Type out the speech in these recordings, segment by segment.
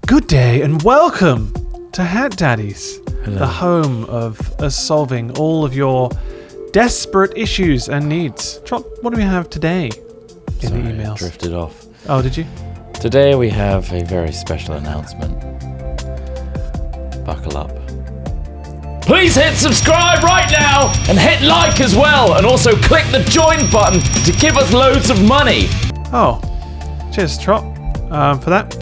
Good day and welcome to Hat Daddies, Hello. the home of us solving all of your desperate issues and needs. Trot, what do we have today in the emails? I drifted off. Oh, did you? Today we have a very special announcement. Buckle up. Please hit subscribe right now and hit like as well, and also click the join button to give us loads of money. Oh, cheers, Trot, for that.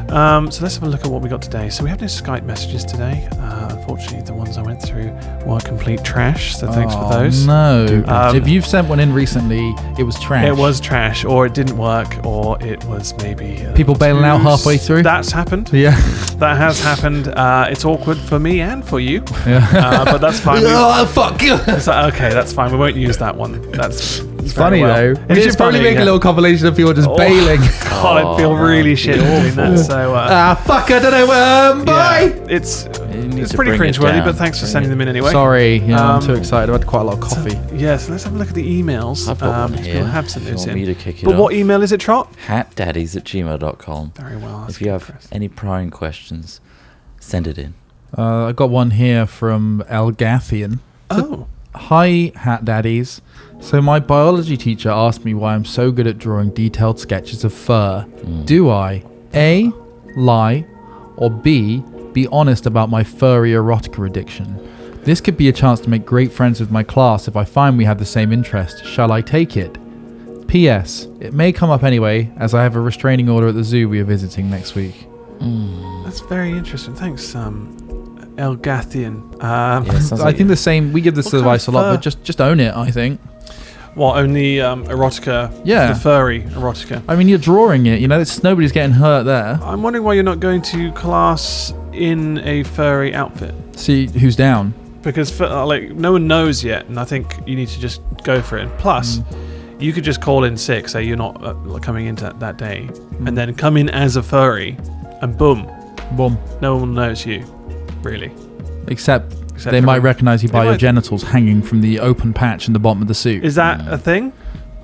So let's have a look at what we got today. So we have no Skype messages today. Unfortunately, the ones I went through were complete trash, so thanks for those. No. If you've sent one in recently, it was trash. It was trash, or it didn't work, or it was maybe... people bailing out halfway through? That's happened. Yeah. That has happened. It's awkward for me and for you. Yeah. But that's fine. Oh, fuck you. It's like, okay, that's fine. We won't use that one. That's funny, though. We should probably make a little compilation of people just bailing. God, I'd feel really shit doing that. So, fuck, I don't know. Bye. Yeah, it's pretty cringeworthy, but thanks for sending them in anyway. Sorry, I'm too excited. I've had quite a lot of coffee. So let's have a look at the emails. I've got one here. People have sent If you those want in. me to kick it But off. what email is it, Trot? hatdaddies@gmail.com. Very well. If you have any prying questions, send it in. I got one here from Elgathian. Oh. Hi, Hat Daddies. So my biology teacher asked me why I'm so good at drawing detailed sketches of fur. Do I A, lie, or B, be honest about my furry erotica addiction? This could be a chance to make great friends with my class if I find we have the same interest. Shall I take it? P.S. It may come up anyway, as I have a restraining order at the zoo we are visiting next week. That's very interesting. Thanks, Elgathian. I think the same. We give this advice a lot, but just own it, I think. What, only erotica? Yeah. The furry erotica. I mean, you're drawing it, nobody's getting hurt there. I'm wondering why you're not going to class in a furry outfit. See who's down. Because no one knows yet, and I think you need to just go for it. And plus, you could just call in sick, say you're not coming into that day, and then come in as a furry, and boom, no one knows you, really. Except they might recognise you by your genitals hanging from the open patch in the bottom of the suit. Is that a thing?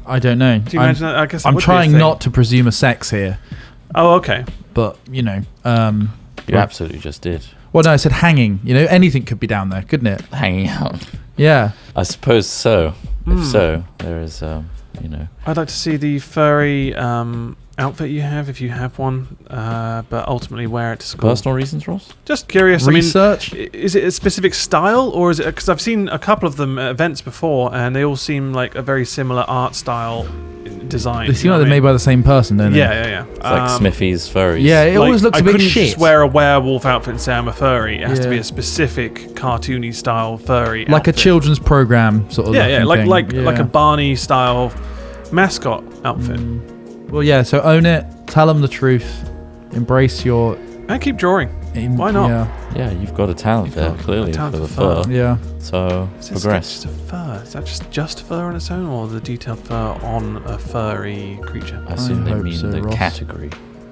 I don't know. Do you imagine that? I guess I'm trying not to presume a sex here. Oh, okay. But, You absolutely just did. Well, no, I said hanging. Anything could be down there, couldn't it? Hanging out. Yeah. I suppose so. If so, there is, I'd like to see the furry outfit you have, if you have one, but ultimately wear it to school. Personal reasons, Ross? Just curious. Research? I mean, is it a specific style, or is it... Because I've seen a couple of them at events before, and they all seem like a very similar art style design. They seem like they're made by the same person, don't they? Yeah. It's like Smithy's furries. Yeah, it always looks a bit shit. I couldn't shit. just wear a werewolf outfit and say I'm a furry. It has to be a specific cartoony style furry like outfit. a children's program sort of like a Barney style mascot outfit. Well, yeah, so own it, tell them the truth, embrace your... And keep drawing. Why not? Yeah, you've got a talent there, clearly, for the fur. Yeah. So, progress. Just a fur. Is that just fur on its own, or the detailed fur on a furry creature? I assume they mean the Ross. category.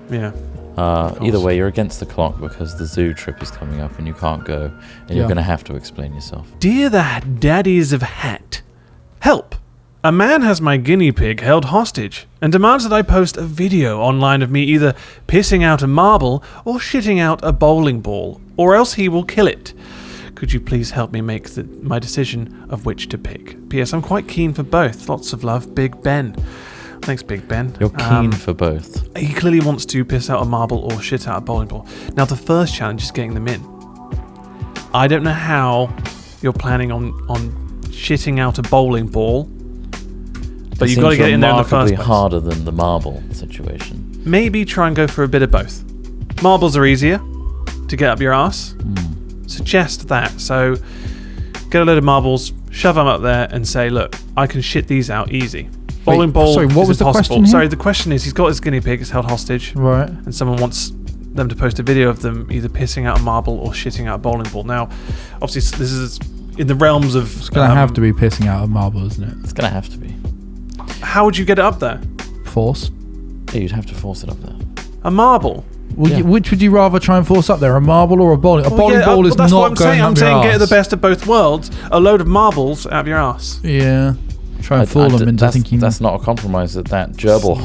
Yeah. Either way, you're against the clock because the zoo trip is coming up and you can't go, and you're going to have to explain yourself. Dear the Daddies of Hat, help! A man has my guinea pig held hostage and demands that I post a video online of me either pissing out a marble or shitting out a bowling ball, or else he will kill it. Could you please help me make my decision of which to pick? P.S. I'm quite keen for both. Lots of love, Big Ben. Thanks, Big Ben. You're keen for both. He clearly wants to piss out a marble or shit out a bowling ball. Now, the first challenge is getting them in. I don't know how you're planning on shitting out a bowling ball, but you've got to get it in there in the first place. Harder than the marble situation. Maybe try and go for a bit of both. Marbles are easier to get up your ass. Suggest that. So get a load of marbles, shove them up there, and say, "Look, I can shit these out easy." Bowling ball. Sorry, what was the question here? Sorry, the question is, he's got his guinea pig, it's held hostage, right? And someone wants them to post a video of them either pissing out a marble or shitting out a bowling ball. Now, obviously, this is in the realms of... It's going to have to be pissing out a marble, isn't it? It's going to have to be. How would you get it up there? Force. Yeah, you'd have to force it up there. A marble? Well, which would you rather try and force up there, a marble or a bowling? A bowling ball is that's not what I'm going saying. up I'm your saying arse. get the best of both worlds. A load of marbles out of your ass. Yeah. Try and fool them into thinking... That's not a compromise that gerbil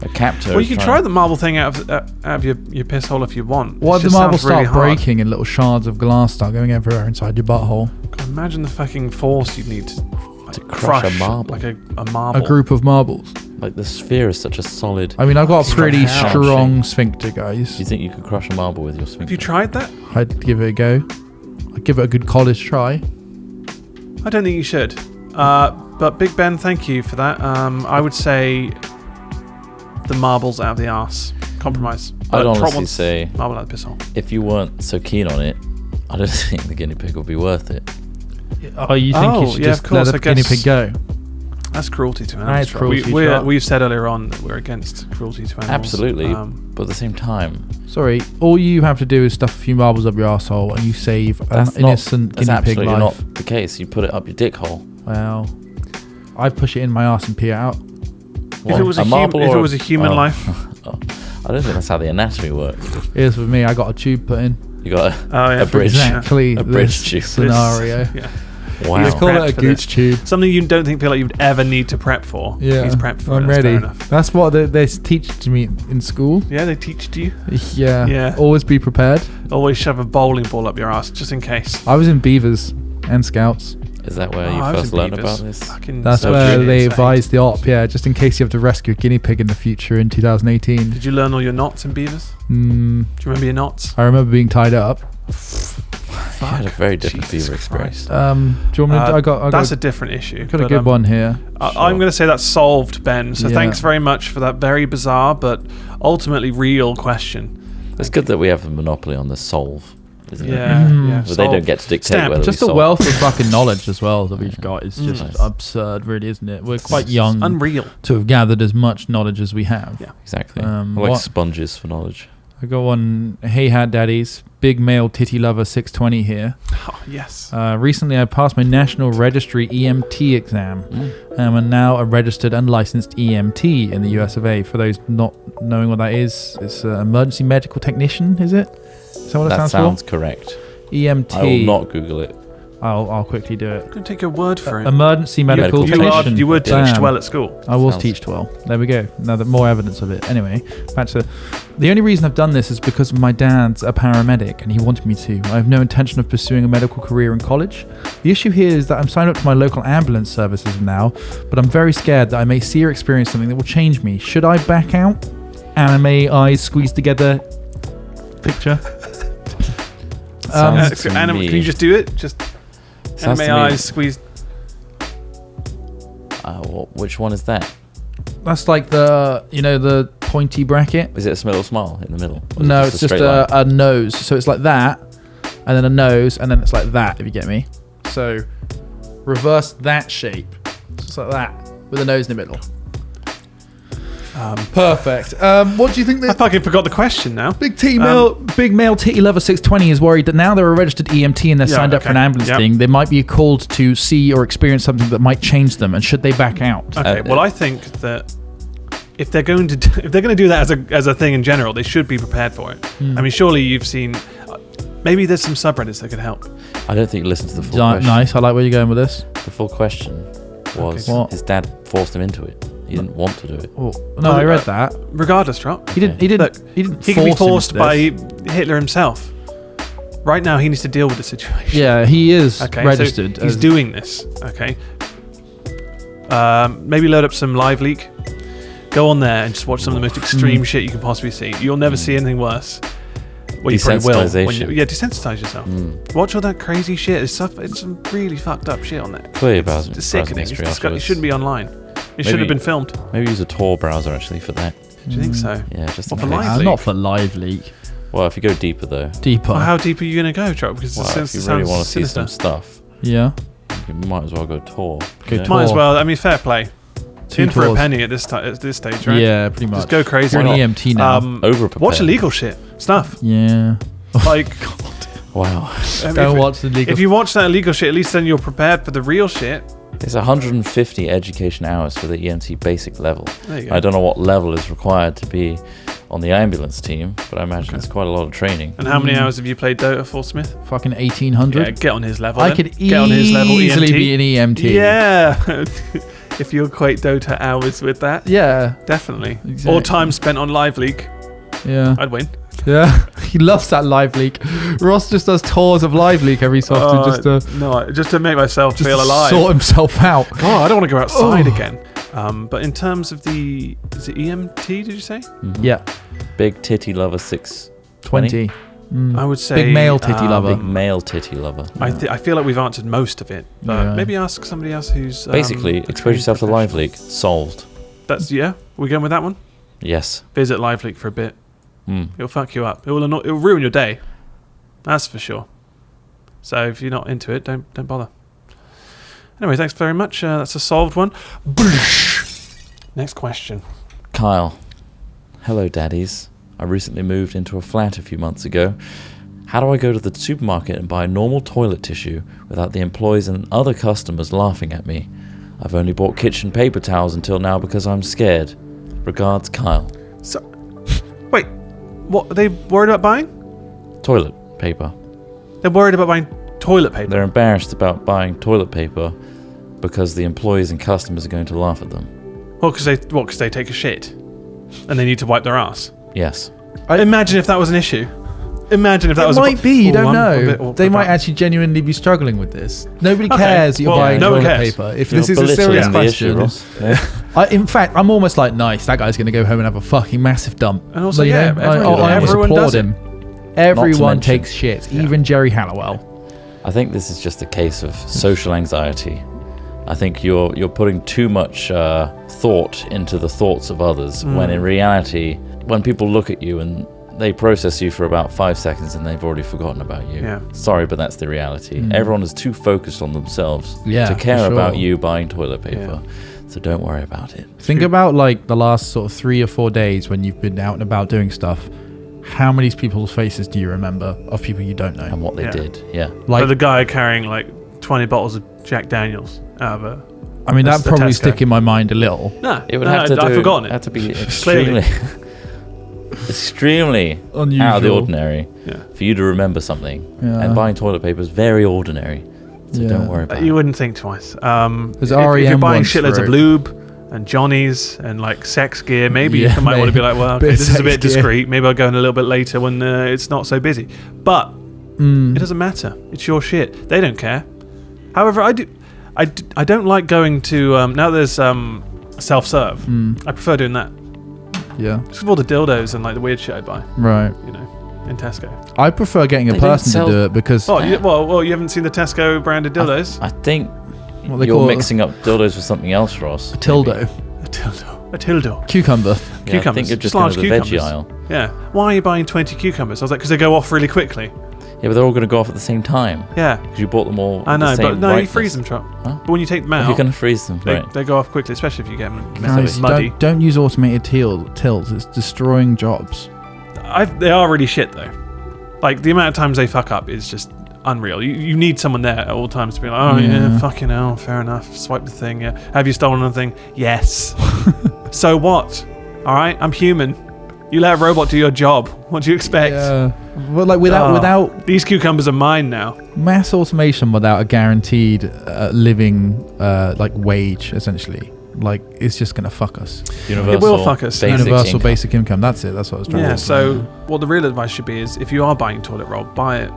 A captor. Well, you can try the marble thing out of your piss hole if you want. What It if the just marbles sounds really start hard. breaking and little shards of glass start going everywhere inside your butthole? God, imagine the fucking force you'd need to crush a marble. like a marble. A group of marbles. Like the sphere is such a solid. I mean, I've got a pretty How? strong sphincter, guys. Do you think you could crush a marble with your Have sphincter? you tried that? I'd give it a go. I'd give it a good college try. I don't think you should. But Big Ben, thank you for that. I would say the marbles out of the arse. Compromise. I'd honestly Trot wants say marble out of the piss hole. if you weren't so keen on it, I don't think the guinea pig would be worth it. Oh, you think you should yeah, just of course, let I the guinea guess- pig go? That's cruelty to That animals. is cruelty to animals. We've said earlier on that we're against cruelty to animals. Absolutely, but at the same time, Sorry, all you have to do is stuff a few marbles up your arsehole and you save an that's innocent that's guinea pig absolutely life. not the case. You put it up your dick hole. Well, I'd push it in my arse and pee it out. If it was a marble if or it was a human oh. life, Oh, I don't think that's how the anatomy works. Here's with me, I got a tube put in. You got yeah, a bridge. Exactly A bridge this tube. scenario. yeah. Wow. He's Call it prepped a for gooch this. tube. Something you don't feel like you'd ever need to prep for. Yeah, He's prepped for it. I'm That's ready. fair enough. That's what they teach to me in school. Yeah, they teach you. Yeah. Yeah. Always be prepared. Always shove a bowling ball up your ass just in case. I was in Beavers and Scouts. Is that where you I was first in learned Beavers. about this? Fucking That's so where good. they Insane. advised the op, yeah, just in case you have to rescue a guinea pig in the future in 2018. Did you learn all your knots in Beavers? Do Mm, you remember your knots? I remember being tied up. You had a very different Jesus beaver experience. Christ. Do you want me to? I got That's a different issue. got a but, good one here. I'm going to say that's solved, Ben. So Yeah. thanks very much for that very bizarre but ultimately real question. It's good that we have a monopoly on the solve, isn't it? Yeah, yeah. But they don't get to dictate Stamp. whether Just we the solve. wealth of fucking knowledge as well that we've got is just Nice. absurd, really, isn't it? We're quite young Unreal. to have gathered as much knowledge as we have. Yeah. Exactly. What- We're like sponges for knowledge. I got one. Hey, hatdaddies, big male titty lover 620 here. Oh, yes. Recently, I passed my National Registry EMT exam. I'm now a registered and licensed EMT in the US of A. For those not knowing what that is, it's an emergency medical technician, is it? Is that what it That stands sounds correct. for? EMT. I will not Google it. I'll quickly do it. I'm going to take your word for it. Emergency medical Medical technician. You were teached Damn. well at school. I was Sounds- teached well. There we go. Now that more evidence of it. Anyway, back to the only reason I've done this is because my dad's a paramedic and he wanted me to. I have no intention of pursuing a medical career in college. The issue here is that I'm signed up to my local ambulance services now, but I'm very scared that I may see or experience something that will change me. Should I back out? Anime eyes squeezed together. Picture. Sounds to Anime, me- can you just do it? Just Sounds anime to me- eyes squeezed. Which one is that? That's like the pointy bracket. Is it a little smile in the middle? Or is No, it it's just straight line? a nose. So it's like that, and then a nose, and then it's like that, if you get me. So reverse that shape. Just like that, with a nose in the middle. Perfect. What do you think I that fucking forgot the question now. big male titty lover 620 is worried that now they're a registered EMT and they're Yeah, signed up for an okay. ambulance Yep. thing, they might be called to see or experience something that might change them, and should they back out? Okay, well, I think that if they're going to do that as a thing in general, they should be prepared for it. I mean, surely you've seen. Maybe there's some subreddits that could help. I don't think you listened to the full question. Nice, I like where you're going with this. The full question was Okay. What? his dad forced him into it. He didn't want to do it. Oh, no, I read that. Regardless, Trot. He didn't Look, he didn't he can be force forced him by into this. Hitler himself. Right now, he needs to deal with the situation. Yeah, he is Okay, registered. So he's as- doing this. Okay. Maybe load up some Live Leak. Go on there and just watch some of the most extreme shit you can possibly see. You'll never see anything worse. Well, you probably will. Desensitization. Yeah, desensitize yourself. Watch all that crazy shit. It's stuff. It's some really fucked up shit on there. Clear your It's browsing sickening. history It afterwards. shouldn't be online. It should have been filmed. Maybe use a Tor browser actually for that. Do you think so? Yeah, just in What, for case. Live Leak? not for live leak. Well, if you go deeper though, Deeper. Well, how deep are you going to go, Trot? Because well, it if you sounds really want to see sinister. some stuff, yeah. you might as well go Tor. Go you know? Tor. Might as well. I mean, fair play. Two In for a tours. penny at this stage, right? Yeah, pretty much. Just go crazy. You're an Why not? EMT now. Over-prepared. Watch illegal shit stuff. Yeah. Like, Wow. Don't watch the legal. if you watch that illegal shit, at least then you're prepared for the real shit. It's 150 education hours for the EMT basic level. There you go. I don't know what level is required to be on the ambulance team, but I imagine it's quite a lot of training. And how many hours have you played Dota for, Smith? Fucking 1800. Yeah, get on his level. I then. could Get on his level, easily EMT. be an EMT. Yeah. If you equate Dota hours with that, Yeah. definitely. Exactly. Or time spent on Live Leak, Yeah. I'd win. Yeah. He loves that Live Leak. Ross just does tours of Live Leak every so often just to make myself just feel to alive. sort himself out. Oh, I don't want to go outside again. But in terms of is it EMT, did you say? Yeah. Big titty lover 620. 20. Mm. I would say Big male titty lover. Big male titty lover. I feel like we've answered most of it, but Yeah. maybe ask somebody else who's Basically, a expose yourself to trained Live Leak. Solved. professional. We're going with that one. Yes. Visit Live Leak for a bit. Mm. It'll fuck you up. It'll ruin your day. That's for sure. So if you're not into it, don't bother. Anyway, thanks very much. That's a solved one. Next question. Kyle. Hello, Daddies. I recently moved into a flat a few months ago. How do I go to the supermarket and buy normal toilet tissue without the employees and other customers laughing at me? I've only bought kitchen paper towels until now because I'm scared. Regards, Kyle. So, wait, what are they worried about buying? Toilet paper. They're worried about buying toilet paper. They're embarrassed about buying toilet paper because the employees and customers are going to laugh at them. Well, because they take a shit and they need to wipe their ass. Yes. Imagine if that was an issue. Imagine if that It was might be, you Ooh, don't I'm a bit know. awkward They might about- actually genuinely be struggling with this. Nobody Okay, cares that you're well, buying no one toilet cares. paper. If You're this is a belittling serious the issue, question, Ross. Yeah. in fact, I'm almost like, nice, that guy's going to go home and have a fucking massive dump. And also, You yeah, know, everyone- I almost everyone applaud does it. him. Everyone mention- takes shit, even Jerry Halliwell. I think this is just a case of social anxiety. I think you're putting too much thought into the thoughts of others, when in reality, when people look at you and they process you for about 5 seconds and they've already forgotten about you. Yeah. Sorry, but that's the reality. Everyone is too focused on themselves Yeah, to care for sure. about you buying toilet paper. So don't worry about it. Think about like the last sort of 3 or 4 days when you've been out and about doing stuff. How many people's faces do you remember of people you don't know? And what they Yeah. did. Yeah. Like, But the guy carrying like 20 bottles of Jack Daniels out of a... I mean, that's that the probably Tesco. stick in my mind a little. No, It would have to I've forgotten it. have to be Clearly. extremely extremely Unusual. out of the ordinary Yeah. for you to remember something. Yeah. And buying toilet paper is very ordinary. So Yeah. don't worry about You it. wouldn't think twice. If There's you're REM buying ones shitloads for of it. lube and Johnny's and like sex gear, maybe Yeah, you might want to be maybe. like, well, Bit okay, of this is a sex bit gear. discreet. Maybe I'll go in a little bit later when it's not so busy. But it doesn't matter. It's your shit. They don't care. However, I don't like going to now there's self-serve. I prefer doing that. Yeah, Just all the dildos and like the weird shit I buy, right. you know, in Tesco. I prefer getting a They don't person sell- to do it because Oh, you haven't seen the Tesco branded dildos? I think what they you're call mixing up dildos with something else, Ross. a tildo, A tildo. cucumber. Yeah, I Cucumbers. think you're just Just going large to the veggie cucumbers. aisle. Yeah. Why are you buying 20 cucumbers? I was like, because they go off really quickly. Yeah, but they're all going to go off at the same time. Yeah. Because you bought them all. I at the know, same but no, you brightness. freeze them, Trot. Huh? But when you take them out, You're going to freeze them, they, right? they go off quickly, especially if you get them Guys, muddy. don't use automated tills. It's destroying jobs. They are really shit, though. Like, the amount of times they fuck up is just unreal. You need someone there at all times to be like, oh, yeah, fucking hell, fair enough. Swipe the thing, yeah. Have you stolen anything? Yes. So what? All right, I'm human. You let a robot do your job. What do you expect? Yeah. Well, like without These cucumbers are mine now. mass automation, without a guaranteed living like wage, essentially, like it's just gonna fuck us. Universal It will fuck us. basic Universal income. basic income. That's it. That's what I was trying Yeah, to say. so what the real advice should be is if you are buying toilet roll, buy it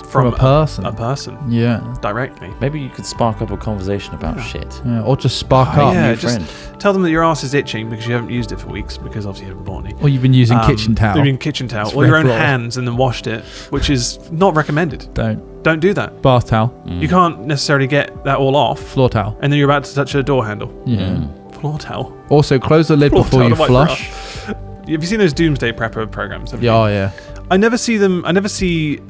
from a person. A person Yeah. directly. Maybe you could spark up a conversation about shit. Yeah. Or just spark Oh, up. yeah, new just friend. tell them that your ass is itching because you haven't used it for weeks because obviously you haven't bought any. Or you've been using kitchen towel. You've been kitchen towel It's or your red own raw. hands and then washed it, which is not recommended. Don't do that. Bath towel, Mm. You can't necessarily get that all off, floor towel. and then you're about to touch a door handle. Yeah. Floor towel. Also, close the lid Floor before towel you to wipe your flush. Have you seen those doomsday prepper programs? Yeah, oh, yeah. I never see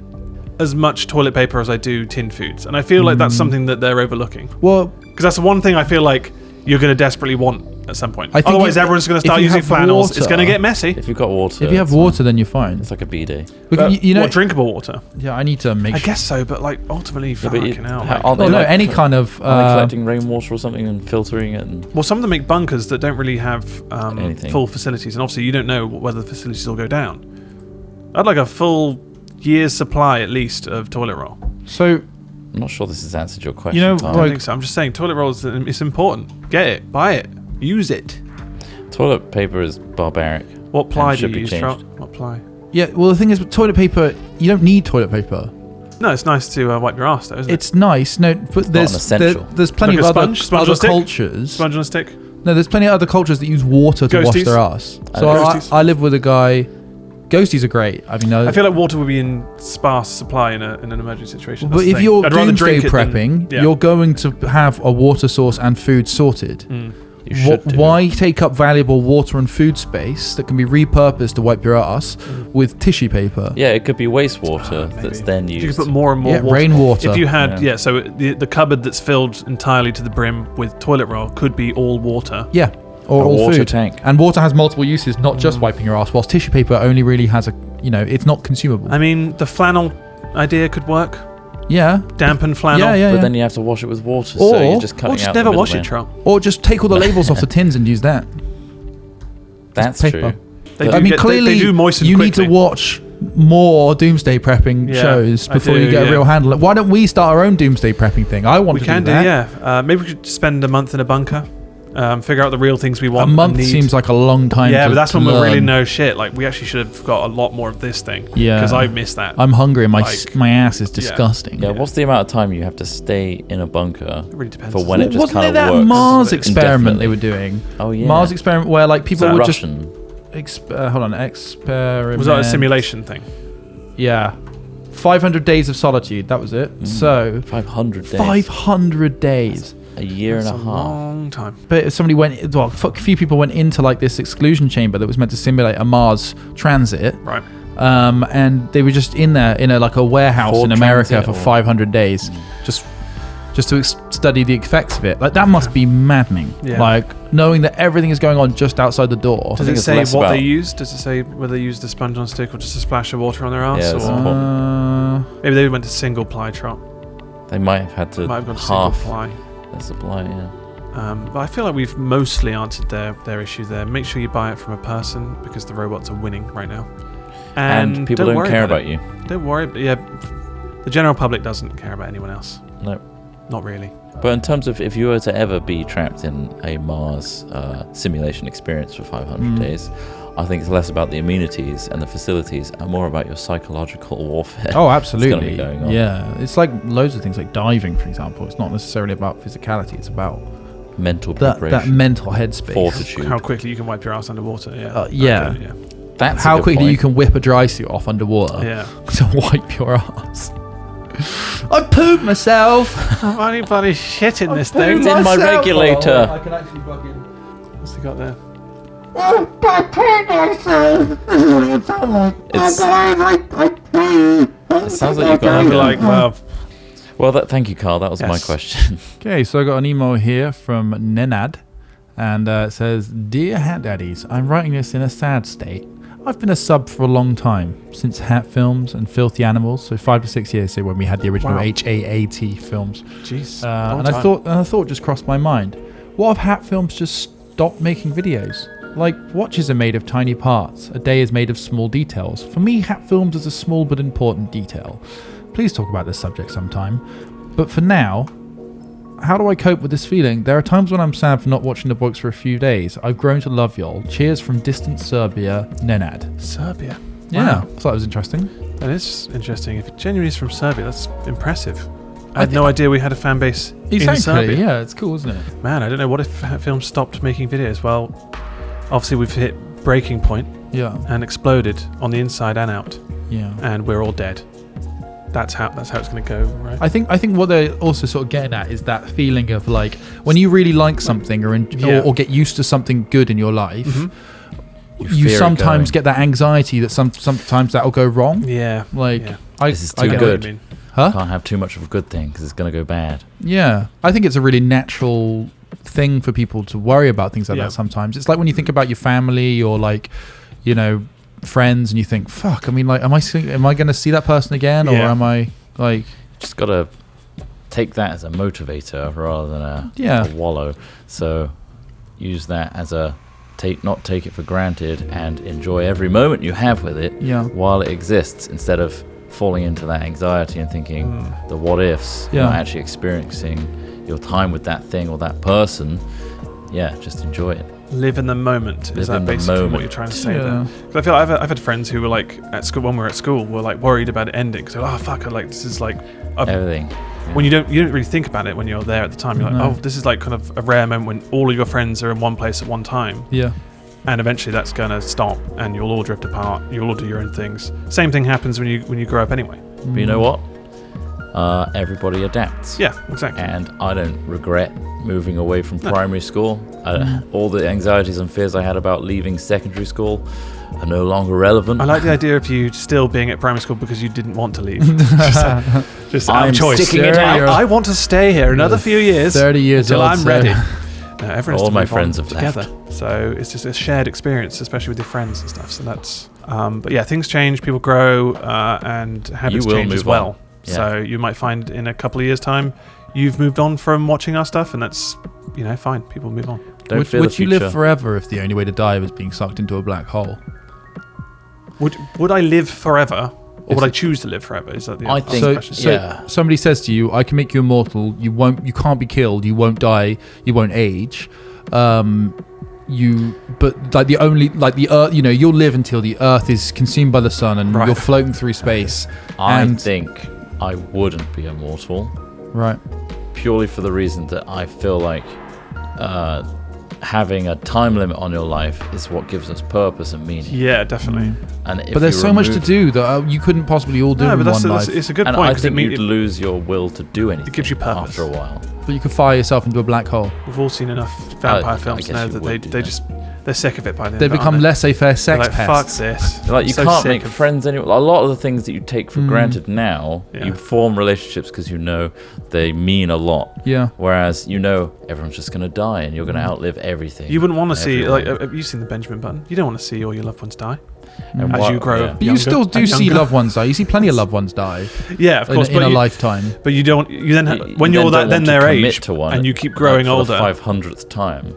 as much toilet paper as I do tin foods, and I feel like that's something that they're overlooking. Well, Because that's the one thing I feel like you're going to desperately want at some point. I think Otherwise, if- everyone's going to if start you using have flannels. It's water- going to get messy. If you've got water. if you have it's water, then you're fine. It's like a bidet. Because, you know, what, drinkable water? yeah, I need to make I sure. guess so, but like ultimately, Yeah, but fucking hell. like- aren't Well, they no, like any kind of. Are they collecting rainwater or something and filtering it? And well, some of them make bunkers that don't really have Anything. full facilities, and obviously you don't know whether the facilities will go down. I'd like a full year's supply at least of toilet roll. So, I'm not sure this has answered your question. You know, Carl. I don't think so. I'm just saying toilet rolls, it's important. Get it. Buy it. Use it. Toilet paper is barbaric. What ply do should you be use, changed. Trot? What ply? Yeah, well, the thing is, with toilet paper, you don't need toilet paper. No, it's nice to wipe your ass, though, isn't it? It's nice, no, but an there's essential. there's plenty Like of a other, sponge on a stick? cultures. Sponge on a stick. No, there's plenty of other cultures that use water to wash Ghosties? their ass. So Ghosties? I live with a guy. Ghosties are great. I mean, I feel like water would be in sparse supply in an emergency situation. but That's the if thing. you're I'd rather doomsday drink it than- prepping, yeah. you're going to have a water source and food sorted. You should do. Why take up valuable water and food space that can be repurposed to wipe your ass with tissue paper? Yeah, it could be wastewater Maybe. that's then You used. could put more and more Yeah, water. rainwater. If you had, Yeah. so the cupboard that's filled entirely to the brim with toilet roll could be all water. Yeah, or A all water food. tank. And water has multiple uses, not just wiping your ass. Whilst tissue paper only really has it's not consumable. I mean, the flannel idea could work. Yeah. Dampen flannel. Yeah. But then you have to wash it with water, Or- so you're just cutting Or just out never the wash it, middleman. Trot. Or just take all the labels off the tins and use that. That's paper. true. They But- do I mean, get- clearly, they do moisten you quickly. need to watch more doomsday prepping Yeah, shows I before do, you get yeah. a real handle. Why don't we start our own doomsday prepping thing? I want We to can do do, that. yeah. Maybe we could spend a month in a bunker, figure out the real things we A want. month and need. seems like a long time. Yeah, to, but that's to when we'll really learn. know shit. Like, we actually should have got a lot more of this thing. Yeah. Because I missed that. I'm hungry and Like- my ass is disgusting. Yeah, what's the amount of time you have to stay in a bunker It really depends. for when it just Wasn't kind there of that works? Mars experiment indefinitely? they were doing? Oh yeah, Mars experiment where like people that would just Russian. hold on, experiment. Was that a simulation thing? Yeah. 500 days of solitude. That was it. So 500 days. 500 days. A year That's and a a half. long time. But if somebody went, well, a few people went into like this exclusion chamber that was meant to simulate a Mars transit. Right. And they were just in there in a warehouse Ford in America Transit for or- 500 days, just to study the effects of it. Like that must be maddening. Yeah. Like knowing that everything is going on just outside the door. Does think it it's say less what about- they used? Does it say whether they used a sponge on a stick or just a splash of water on their ass? Yeah, that's or important. maybe they went to single ply, Trot. They might have had to Might have gone to single half ply. their supply. Yeah. But I feel like we've mostly answered their issue there. Make sure you buy it from a person because the robots are winning right now. And people don't worry care about about you. Don't worry. Yeah, the general public doesn't care about anyone else. No. Not really. But in terms of if you were to ever be trapped in a Mars simulation experience for 500 days, I think it's less about the amenities and the facilities and more about your psychological warfare. Oh, that's gonna absolutely. be going on. Yeah, it's like loads of things, like diving, for example. It's not necessarily about physicality; it's about Mental that preparation. mental headspace. Fortitude. How quickly you can wipe your ass underwater. Yeah. Yeah. Yeah. That's a How good quickly point. you can whip a dry suit off underwater Yeah. to wipe your ass. I pooped myself. Funny bloody shit in this I thing. pooped in my myself. regulator. Oh, I can actually fucking. What's he got there? It sounds like you've got I'm like, well, Well, thank you, Carl. That was my Yes. question. Okay, so I got an email here from Nenad, and it says, "Dear Hat Daddies, I'm writing this in a sad state. I've been a sub for a long time, since Hat Films and Filthy Animals, so 5 to 6 years, so when we had the original Wow. HAAT films. jeez. And I thought just crossed my mind, what if Hat Films just stopped making videos? Like, watches are made of tiny parts, a day is made of small details. For me, Hat Films is a small but important detail. Please talk about this subject sometime. But for now, how do I cope with this feeling? There are times when I'm sad for not watching the books for a few days. I've grown to love y'all. Cheers from distant Serbia, Nenad." Serbia. Yeah, Wow. thought that was interesting. That is interesting. If it genuinely is from Serbia, that's impressive. I had no idea we had a fan base in Serbia. Yeah, it's cool, isn't it? Man, I don't know what if Hat Film stopped making videos. Well, obviously we've hit breaking point Yeah, and exploded on the inside and out, yeah. and we're all dead. That's how it's going to go, right? I think what they're also sort of getting at is that feeling of like when you really like something Yeah. or get used to something good in your life, Mhm. you fear it sometimes going. get that anxiety that sometimes that'll go wrong. Yeah. Like Yeah. I, This is I too get what it. good. you mean. Huh? Can't have too much of a good thing because it's going to go bad. Yeah, I think it's a really natural thing for people to worry about things like Yeah. that sometimes. It's like when you think about your family or like, you know, friends, and you think, "Fuck, I mean, like, am I going to see that person again, or Yeah. am I like?" Just got to take that as a motivator rather than Yeah. a wallow. So use that as a not take it for granted and enjoy every moment you have with it Yeah. while it exists instead of falling into that anxiety and thinking the what ifs, Yeah. not actually experiencing your time with that thing or that person. Yeah, just enjoy it. Live in the moment. Live Is that in the basically what moment. you're trying to say Yeah. there? 'Cause I feel like I've had friends who were like at school when we were at school were like worried about it ending because oh fuck, this is like Everything. when you don't really think about it when you're there at the time. You're like, No. oh, this is like kind of a rare moment when all of your friends are in one place at one time, Yeah. and eventually that's going to stop, and you'll all drift apart. You'll all do your own things. Same thing happens when you grow up anyway. But you know what? Everybody adapts. Yeah, exactly. And I don't regret moving away from primary school. All the anxieties and fears I had about leaving secondary school are no longer relevant. I like the idea of you still being at primary school because you didn't want to leave. just out I'm of choice. sticking it out. I want to stay here another few years 30 years until old, I'm so- ready. No, everyone's All to my move on friends have together. left. So it's just a shared experience, especially with your friends and stuff. So that's. But yeah, things change, people grow, and habits will change as move well. on. Yeah. So you might find in a couple of years' time, you've moved on from watching our stuff, and that's fine. People move on. Don't fear Would the you future. live forever if the only way to die was being sucked into a black hole? Would I live forever, or would If- I choose to live forever? Is that the I answer think- to the So, question? so Yeah. somebody says to you, "I can make you immortal. You can't be killed. You won't die. You won't age. But like the Earth, you'll live until the Earth is consumed by the sun and Right. you're floating through space." I And- think I wouldn't be immortal, Right. purely for the reason that I feel like having a time limit on your life is what gives us purpose and meaning. Yeah, definitely. And if But there's you so much to remove- do that you couldn't possibly all do No, in but one life. it's a good And point I because think you'd lose your will to do anything. gives you purpose. after a while. But you could fire yourself into a black hole. we've all seen enough vampire I films to guess know you that would do they that. just they're sick of it by then. They become laissez-faire sex like, fuck pests. this. Like you So can't sick make of- friends anymore. A lot of the things that you take for granted now, Yeah. you form relationships because you know they mean a lot. Yeah. Whereas everyone's just going to die and you're going to outlive everything. You wouldn't want to see Everyone. have you seen the Benjamin Button? You don't want to see all your loved ones die And as what- you grow. yeah. But you still do and see younger. loved ones die. You see plenty of loved ones die Yeah, of course. in a you, lifetime. but you don't. You then You- when you you're then don't then want their to commit age to one and you keep growing for older. the 500th time.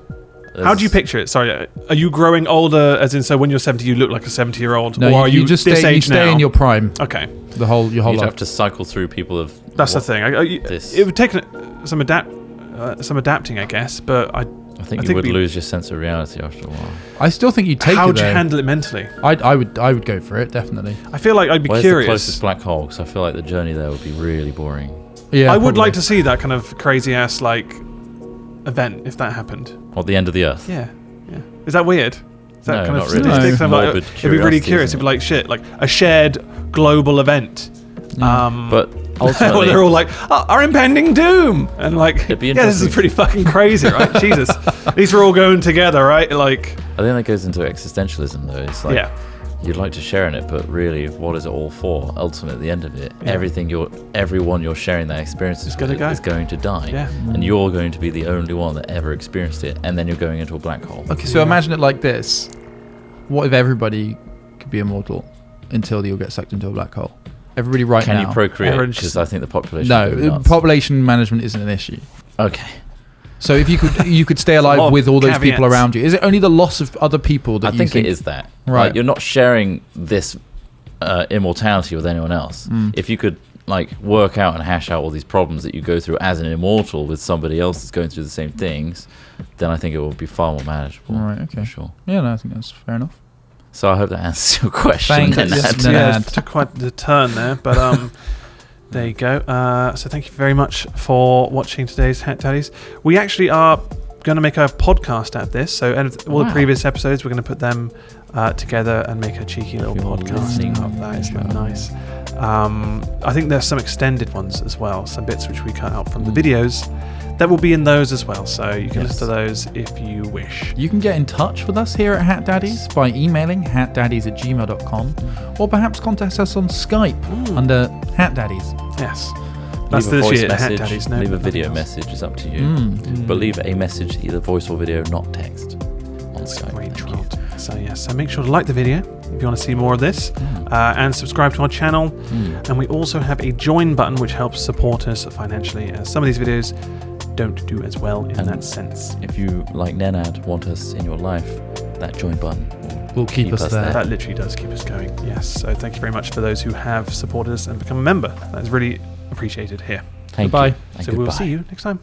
How do you picture it? Sorry, are you growing older? As in, so when you're 70, you look like a 70-year-old, No, or are you just this stay. You age stay now? in your prime. Okay, Your whole You'd life. have to cycle through people of. that's the what- thing. this. It would take some adapting, I guess. But I think you would lose your sense of reality after a while. I still think you'd take how it would you though. handle it mentally? I would go for it definitely. I feel like I'd be Where's curious. the closest black hole? Because I feel like the journey there would be really boring. Yeah, I would probably. like to see that kind of crazy ass event if that happened. Or the end of the Earth. Yeah. Is that weird? Is that No, kind not of really. statistic? No. I'm like, Morbid it'd be really curiosity, curious. isn't It'd be like shit, like a shared global event. But where ultimately, they're all like, oh, our impending doom, and like, It'd be yeah, this is interesting. pretty fucking crazy, right? Jesus, these are all going together, right? Like, I think that goes into existentialism, though. It's like yeah, you'd like to share in it, but really, what is it all for? Ultimately, at the end of it, Yeah. everyone you're sharing that experience is gonna go. is going to die, Yeah. and you're going to be the only one that ever experienced it, and then you're going into a black hole. Okay, so imagine it like this: what if everybody could be immortal until you'll get sucked into a black hole? Everybody right Can now. you procreate? Everyone's Because just- I think the population. No, would go nuts. population management isn't an issue. Okay. So if you could stay a lot alive of with all those people caveats. around you, is it only the loss of other people that I you think it is that. Right. Like, you're not sharing this immortality with anyone else. If you could work out and hash out all these problems that you go through as an immortal with somebody else that's going through the same things, then I think it will be far more manageable. Right, okay. For sure. Yeah, no, I think that's fair enough. So I hope that answers your question. Thank then, you. Ad. Yes, no. yeah, Mad. it took quite the turn there, but there you go. So thank you very much for watching today's Hat Daddies. We actually are going to make a podcast out of this, so all the Wow. previous episodes we're going to put them together and make a cheeky little you're podcast listening out of that. Isn't that to nice? I think there's some extended ones as well, some bits which we cut out from the videos that will be in those as well, so you can Yes. listen to those if you wish. You can get in touch with us here at Hat Daddies by emailing hatdaddies@gmail.com or perhaps contact us on Skype under Hat Daddies. Yes, that's Leave a this voice year. Hat message, Daddies, no, leave a nothing video else. message. It's up to you. Mm. But leave a message, either voice or video, not text, on Skype. Great Thank you. trot. So yes, so make sure to like the video if you want to see more of this, and subscribe to our channel. And we also have a join button which helps support us financially, as some of these videos don't do as well in And that sense. If you, like Nenad, want us in your life, that join button will will keep us there. That literally does keep us going. Yes. So thank you very much for those who have supported us and become a member. That is really appreciated here. Thank Goodbye. you. And So we'll goodbye. see you next time.